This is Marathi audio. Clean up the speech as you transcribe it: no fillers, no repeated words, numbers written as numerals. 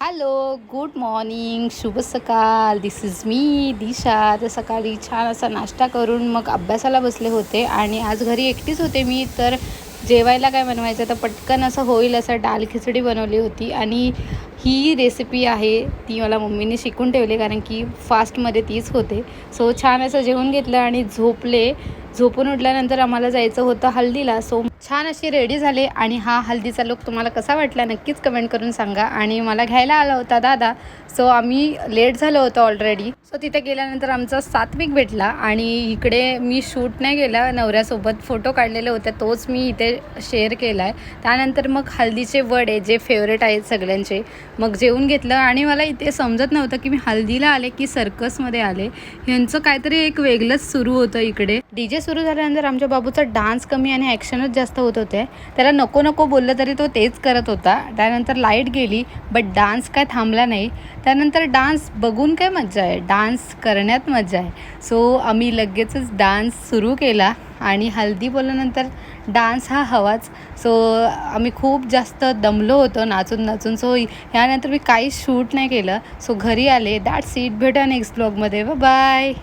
हॅलो, गुड मॉर्निंग, शुभ सकाळ. दिस इज मी दिशा. तर सकाळी छान असा नाश्ता करून मग अभ्यासाला बसले होते आणि आज घरी एकटीच होते मी. तर जेवायला काय बनवायचं तर पटकन असं होईल असं डाळ खिचडी बनवली होती. आणि ही रेसिपी आहे ती मला मम्मीने शिकून ठेवली, कारण की फास्टमध्ये तीच होते. सो छान असं जेवून घेतलं आणि झोपले. झोपून उठल्यानंतर आम्हाला जायचं होतं हल्दीला. सो छान अशी रेडी झाले आणि हा हल्दीचा लुक तुम्हाला कसा वाटला नक्कीच कमेंट करून सांगा. आणि मला घ्यायला आला होता दादा. सो आम्ही लेट झालो होतो ऑलरेडी. सो तिथे गेल्यानंतर आमचा सात्विक भेटला आणि इकडे मी शूट नाही केला, नवऱ्यासोबत फोटो काढलेले होते तोच मी इथे शेअर केला आहे. त्यानंतर मग हल्दीचे वडे जे फेवरेट आहेत सगळ्यांचे मग जेवून घेतलं. आणि मला इथे समजत नव्हतं की मी हल्दीला आले की सर्कसमध्ये आले. ह्यांचं काहीतरी एक वेगळंच सुरू होतं इकडे. डीजे सुरू झाल्यानंतर आमच्या बाबूचा डान्स कमी आणि ॲक्शनच जास्त होत होते. त्याला नको नको बोललं तरी तो तेच करत होता. त्यानंतर लाईट गेली बट डान्स काय थांबला नाही. त्यानंतर डान्स बघून काय मजा आहे, डान्स करण्यात मजा आहे. सो आम्ही लगेचच डान्स सुरू केला आणि हल्दी बोलल्यानंतर डान्स हा हवाच. सो आम्ही खूप जास्त दमलो होतो नाचून नाचून. सो यानंतर मी काहीच शूट नाही केलं. सो घरी आले. That's it. भेटूया नेक्स्ट ब्लॉगमध्ये. बाय.